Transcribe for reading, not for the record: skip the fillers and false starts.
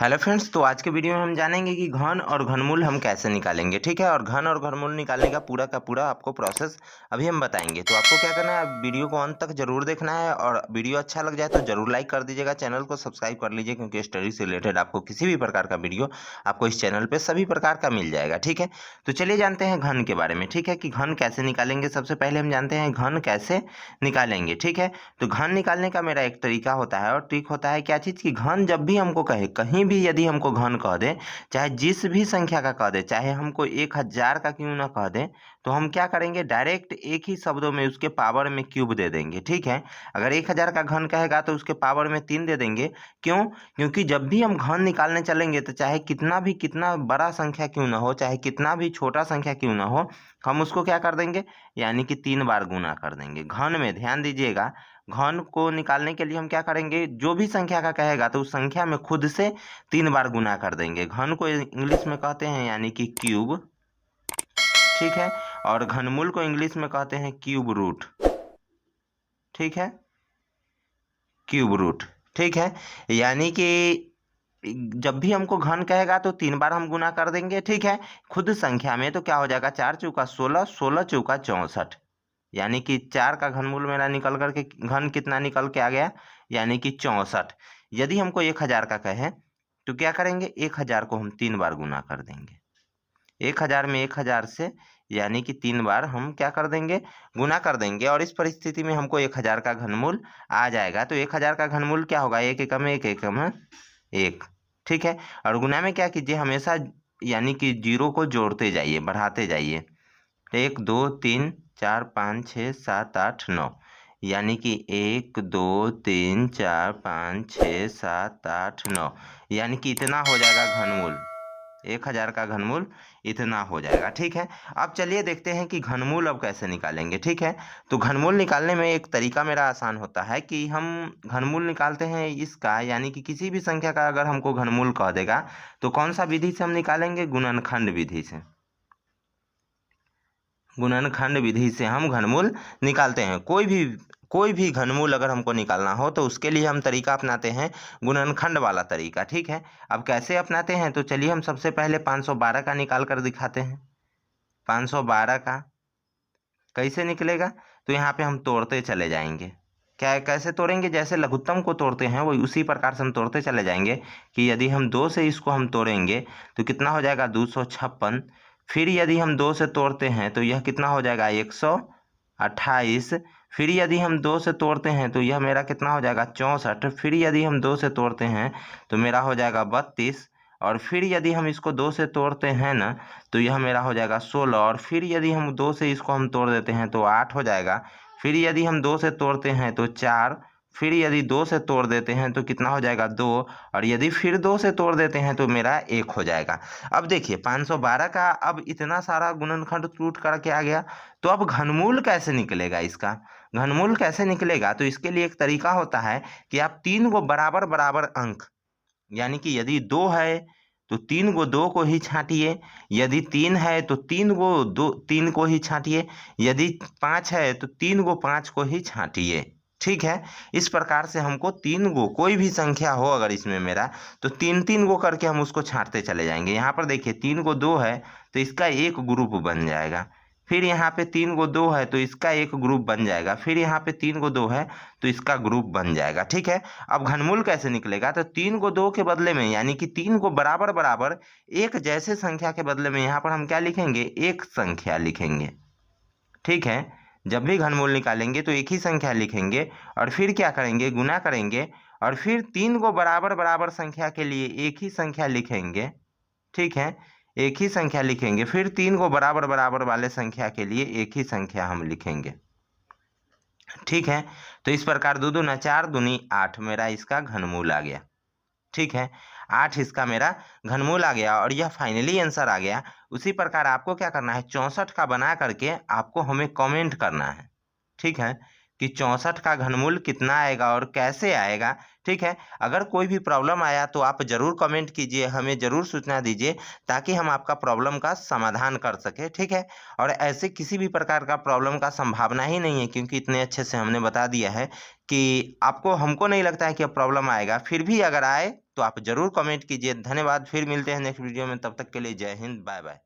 Hello friends, तो आज के वीडियो में हम जानेंगे कि घन और घनमूल हम कैसे निकालेंगे। ठीक है, और घन और घनमूल निकालने का पूरा आपको प्रोसेस अभी हम बताएंगे। तो आपको क्या करना है, वीडियो को अंत तक जरूर देखना है और वीडियो अच्छा लग जाए तो जरूर लाइक कर दीजिएगा, चैनल को सब्सक्राइब कर लीजिए, क्योंकि स्टडी से रिलेटेड आपको किसी भी प्रकार का वीडियो आपको इस चैनल पर सभी प्रकार का मिल जाएगा। ठीक है, तो चलिए जानते हैं घन के बारे में। ठीक है, कि घन कैसे निकालेंगे। सबसे पहले हम जानते हैं घन कैसे निकालेंगे। ठीक है, तो घन निकालने का मेरा एक तरीका होता है और ट्रिक होता है। क्या चीज़ की घन जब भी हमको कहे, कहीं भी यदि हमको घन कह दे, चाहे जिस भी संख्या का कह दे, चाहे हमको 1000 का क्यों ना कह दे, तो हम क्या करेंगे, डायरेक्ट एक ही शब्दों में उसके पावर में क्यूब दे देंगे। ठीक है, अगर 1000 का घन कहेगा तो उसके पावर में 3 दे देंगे। क्यों? क्योंकि जब भी हम घन निकालने चलेंगे तो चाहे कितना बड़ा संख्या क्यों ना हो, चाहे कितना भी छोटा संख्या क्यों ना हो, हम उसको क्या कर देंगे, यानी कि 3 बार गुना कर देंगे। घन में ध्यान दीजिएगा, घन को निकालने के लिए हम क्या करेंगे, जो भी संख्या का कहेगा तो उस संख्या में खुद से 3 बार गुना कर देंगे। घन को इंग्लिश में कहते हैं यानी कि क्यूब। ठीक है, और घनमूल को इंग्लिश में कहते हैं क्यूब रूट। ठीक है, क्यूब रूट। ठीक है, यानी कि जब भी हमको घन कहेगा तो 3 बार हम गुना कर देंगे। ठीक है, खुद संख्या में तो क्या हो जाएगा, 4 चौका 16, 16 चौका 64, यानी कि 4 का घनमूल मेरा निकल करके घन कितना निकल के आ गया, यानी कि 64। यदि हमको 1000 का कहे तो क्या करेंगे, 1000 को हम 3 बार गुना कर देंगे। 1000 में 1000 से यानी कि 3 बार हम क्या कर देंगे, गुना कर देंगे, और इस परिस्थिति में हमको 1000 का घनमूल आ जाएगा। तो 1000 का घनमूल क्या होगा, एक एकम में एक एकम है एक। ठीक है, और गुना में क्या कीजिए, हमेशा यानी कि जीरो को जोड़ते जाइए, बढ़ाते जाइए। 1 2 3 4 5 6 7 8 9, यानी कि 1 2 3 4 5 6 7 8 9, यानी कि इतना हो जाएगा घनमूल। 1000 का घनमूल इतना हो जाएगा। ठीक है, अब चलिए देखते हैं कि घनमूल अब कैसे निकालेंगे। ठीक है, तो घनमूल निकालने में एक तरीका मेरा आसान होता है कि हम घनमूल निकालते हैं इसका, यानी कि किसी भी संख्या का अगर हमको घनमूल कह देगा तो कौन सा विधि से हम निकालेंगे, गुणनखंड विधि से। गुणनखंड विधि से हम घनमूल निकालते हैं। कोई भी घनमूल अगर हमको निकालना हो तो उसके लिए हम तरीका अपनाते हैं गुणनखंड वाला तरीका। ठीक है, अब कैसे अपनाते हैं, तो चलिए हम सबसे पहले 512 का निकाल कर दिखाते हैं। 512 का कैसे निकलेगा, तो यहाँ पे हम तोड़ते चले जाएंगे। कैसे तोड़ेंगे, जैसे लघुत्तम को तोड़ते हैं वही उसी प्रकार से हम तोड़ते चले जाएंगे। कि यदि हम 2 से इसको हम तोड़ेंगे तो कितना हो जाएगा, 256। फिर यदि हम 2 से तोड़ते हैं तो यह कितना हो जाएगा, 128। फिर यदि हम 2 से तोड़ते हैं तो यह मेरा कितना हो जाएगा, 64। फिर यदि हम 2 से तोड़ते हैं तो मेरा हो जाएगा 32। और फिर यदि हम इसको 2 से तोड़ते हैं ना तो यह मेरा हो जाएगा 16। और फिर यदि हम 2 से इसको हम तोड़ देते हैं तो 8 हो जाएगा। फिर यदि हम 2 से तोड़ते हैं तो 4। फिर यदि 2 से तोड़ देते हैं तो कितना हो जाएगा, 2। और यदि फिर 2 से तोड़ देते हैं तो मेरा 1 हो जाएगा। अब देखिए 512 का अब इतना सारा गुणनखंड टूट करके आ गया, तो अब घनमूल कैसे निकलेगा इसका। घनमूल कैसे निकलेगा, तो इसके लिए एक तरीका होता है कि आप 3 को बराबर बराबर अंक, यानी कि यदि 2 है तो 3 को 2 को ही छांटिए, यदि 3 है तो 3 को ही छांटिए, यदि 5 है तो 3 को 5 को ही छांटिए। ठीक है, इस प्रकार से हमको 3 को, कोई भी संख्या हो अगर इसमें मेरा, तो 3 को करके हम उसको छांटते चले जाएंगे। यहाँ पर देखिए 3 को 2 है तो इसका एक ग्रुप बन जाएगा। फिर यहाँ पे 3 को 2 है तो इसका एक ग्रुप बन जाएगा। फिर यहाँ पे 3 को 2 है तो इसका ग्रुप बन जाएगा। ठीक है, अब घनमूल कैसे निकलेगा, तो 3 को 2 के बदले में, यानी कि 3 को बराबर बराबर एक जैसे संख्या के बदले में यहाँ पर हम क्या लिखेंगे, एक संख्या लिखेंगे। ठीक है, जब भी घनमूल निकालेंगे तो एक ही संख्या लिखेंगे और फिर क्या करेंगे, गुना करेंगे, और फिर 3 को बराबर बराबर संख्या के लिए एक ही संख्या लिखेंगे। ठीक है, एक ही संख्या लिखेंगे, फिर 3 को बराबर बराबर वाले संख्या के लिए एक ही संख्या हम लिखेंगे। ठीक है, तो इस प्रकार 2 दूना 4 दूनी 8 मेरा इसका घनमूल आ गया। ठीक है, 8 इसका मेरा घनमूल आ गया और यह फाइनली आंसर आ गया। उसी प्रकार आपको क्या करना है, 64 का बना करके आपको हमें कमेंट करना है। ठीक है, कि 64 का घनमूल कितना आएगा और कैसे आएगा। ठीक है, अगर कोई भी प्रॉब्लम आया तो आप ज़रूर कमेंट कीजिए, हमें ज़रूर सूचना दीजिए ताकि हम आपका प्रॉब्लम का समाधान कर सकें। ठीक है, और ऐसे किसी भी प्रकार का प्रॉब्लम का संभावना ही नहीं है, क्योंकि इतने अच्छे से हमने बता दिया है कि आपको, हमको नहीं लगता है कि अब प्रॉब्लम आएगा। फिर भी अगर आए तो आप ज़रूर कमेंट कीजिए। धन्यवाद, फिर मिलते हैं नेक्स्ट वीडियो में, तब तक के लिए जय हिंद, बाय बाय।